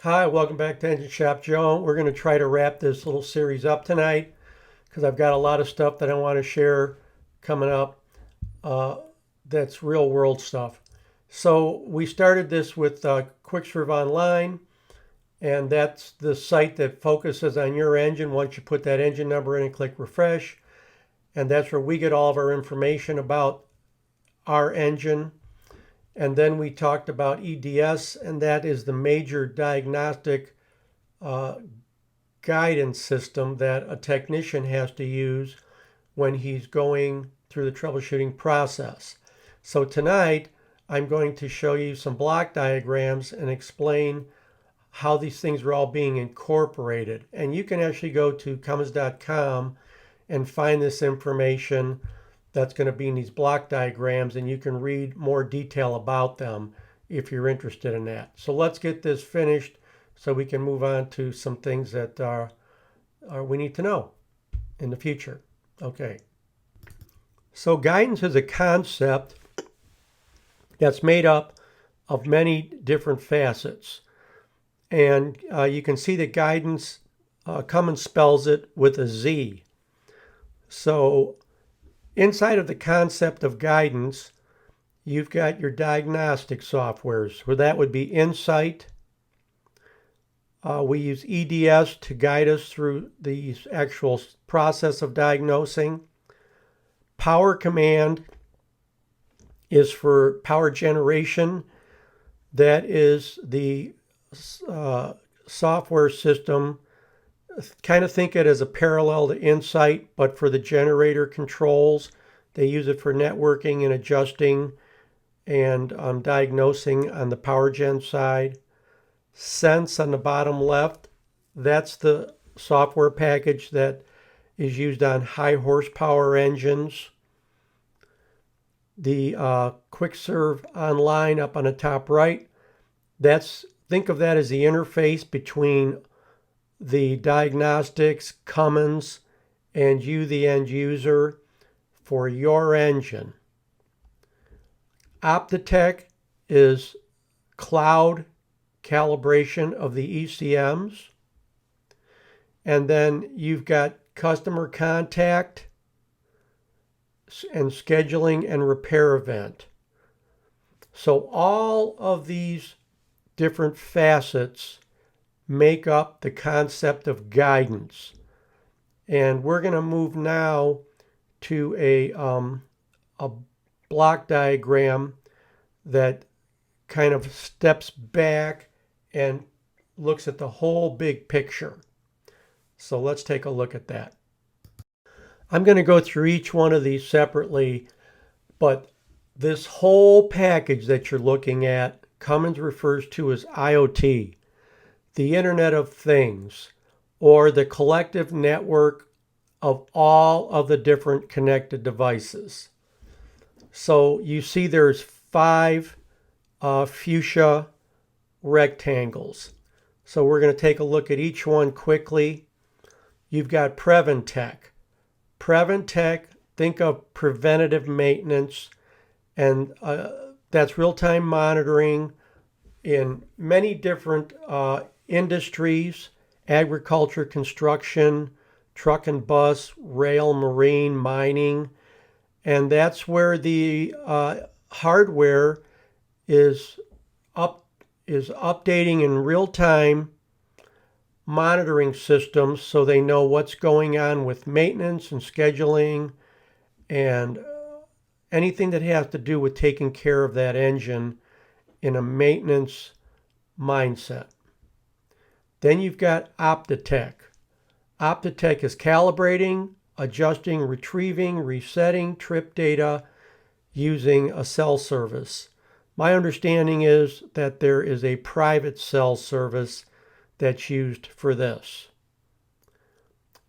Hi, welcome back to Engine Shop Joe. We're going to try to wrap this little series up tonight because I've got a lot of stuff that I want to share coming up uh, that's real world stuff. So we started this with QuickServe Online, and that's the site that focuses on your engine. Once you put that engine number in and click refresh, and that's where we get all of our information about our engine. And then we talked about EDS, and that is the major diagnostic uh, guidance system that a technician has to use when he's going through the troubleshooting process. So tonight, I'm going to show you some block diagrams and explain how these things are all being incorporated. And you can actually go to Cummins.com and find this information that's going to be in these block diagrams, and you can read more detail about them if you're interested in that. So let's get this finished so we can move on to some things that we need to know in the future. Okay. So guidance is a concept that's made up of many different facets. And you can see that guidance, Cummins spells it with a Z. So inside of the concept of guidance, you've got your diagnostic softwares, where that would be Insight. We use EDS to guide us through the actual process of diagnosing. Power Command is for power generation. That is the software system. Kind of think it as a parallel to Insight, but for the generator controls. They use it for networking and adjusting and diagnosing on the power gen side. Sense on the bottom left, that's the software package that is used on high horsepower engines. The QuickServe Online up on the top right, think of that as the interface between the diagnostics, Cummins, and you, the end user, for your engine. Optitech is cloud calibration of the ECMs. And then you've got customer contact and scheduling and repair event. So all of these different facets make up the concept of guidance. And we're going to move now to a block diagram that kind of steps back and looks at the whole big picture. So let's take a look at that. I'm going to go through each one of these separately, but this whole package that you're looking at, Cummins refers to as IoT, the Internet of Things, or the collective network of all of the different connected devices. So you see there's 5 fuchsia rectangles. So we're going to take a look at each one quickly. You've got Preventech. Preventech, think of preventative maintenance, and that's real-time monitoring in many different industries: agriculture, construction, truck and bus, rail, marine, mining. And that's where the hardware is updating in real time monitoring systems, so they know what's going on with maintenance and scheduling and anything that has to do with taking care of that engine in a maintenance mindset. Then you've got Optitech. Optitech is calibrating, adjusting, retrieving, resetting trip data using a cell service. My understanding is that there is a private cell service that's used for this.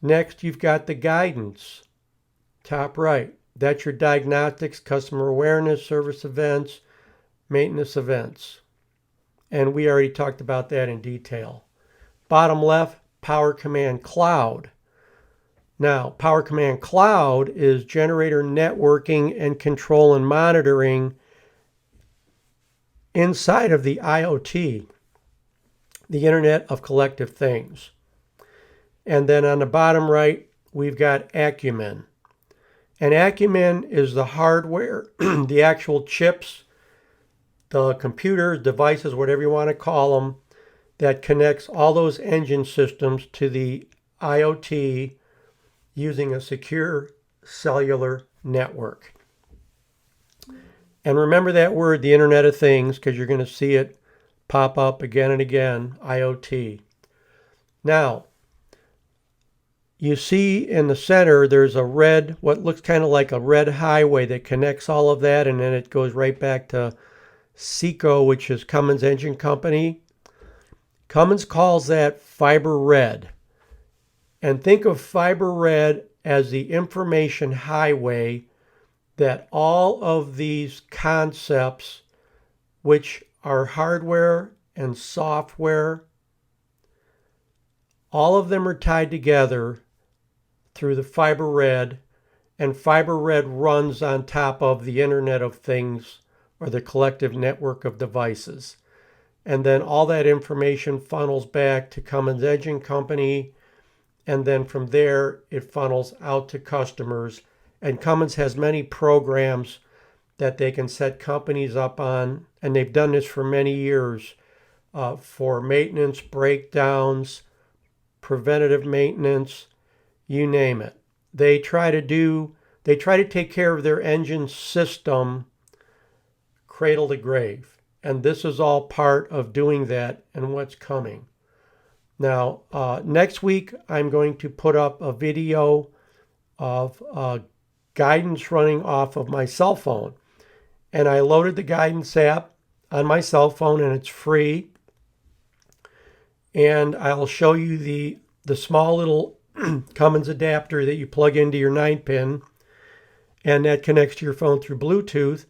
Next, you've got the guidance, top right. That's your diagnostics, customer awareness, service events, maintenance events. And we already talked about that in detail. Bottom left, Power Command Cloud. Now, Power Command Cloud is generator networking and control and monitoring inside of the IoT. the Internet of Collective Things. And then on the bottom right, we've got Acumen. And Acumen is the hardware, the actual chips, the computers, devices, whatever you want to call them, that connects all those engine systems to the IoT using a secure cellular network. And remember that word, the Internet of Things, because you're going to see it pop up again and again, IoT. Now, you see in the center, there's a red, what looks kind of like a red highway that connects all of that, and then it goes right back to Seco, which is Cummins Engine Company. Cummins calls that fiber red. And think of fiber red as the information highway that all of these concepts, which are hardware and software, all of them are tied together through the fiber red, and fiber red runs on top of the Internet of Things, or the collective network of devices. And then all that information funnels back to Cummins Engine Company, and then from there it funnels out to customers. And Cummins has many programs that they can set companies up on, and they've done this for many years, for maintenance, breakdowns, preventative maintenance, you name it. They try to take care of their engine system cradle to grave. And this is all part of doing that and what's coming. Now, next week, I'm going to put up a video of Guidanz running off of my cell phone. And I loaded the Guidanz app on my cell phone, and it's free. And I'll show you the small little Cummins adapter that you plug into your 9-pin, and that connects to your phone through Bluetooth.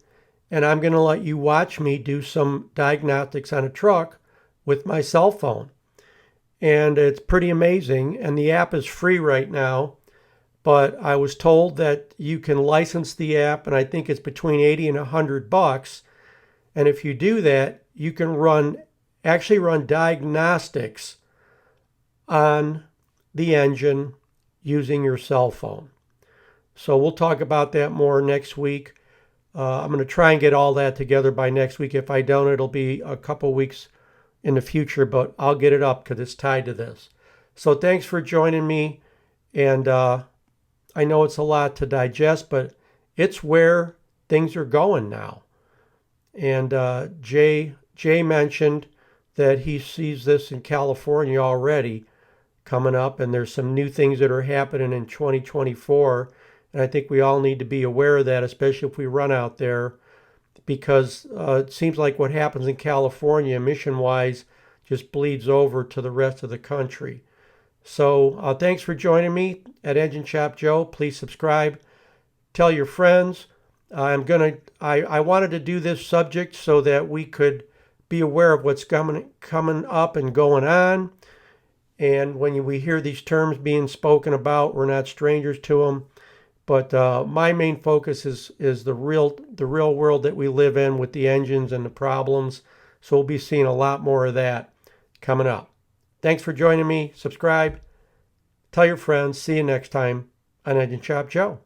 And I'm going to let you watch me do some diagnostics on a truck with my cell phone. And it's pretty amazing. And the app is free right now. But I was told that you can license the app, and I think it's between $80 and $100. And if you do that, you can actually run diagnostics on the engine using your cell phone. So we'll talk about that more next week. I'm going to try and get all that together by next week. If I don't, it'll be a couple weeks in the future, but I'll get it up because it's tied to this. So thanks for joining me. And I know it's a lot to digest, but it's where things are going now. And Jay mentioned that he sees this in California already coming up, and there's some new things that are happening in 2024. And I think we all need to be aware of that, especially if we run out there, because it seems like what happens in California, emission-wise, just bleeds over to the rest of the country. So thanks for joining me at Engine Shop Joe. Please subscribe. Tell your friends. I wanted to do this subject so that we could be aware of what's coming up and going on. And when we hear these terms being spoken about, we're not strangers to them. But my main focus is the real world that we live in with the engines and the problems. So we'll be seeing a lot more of that coming up. Thanks for joining me. Subscribe. Tell your friends. See you next time on Engine Shop Joe.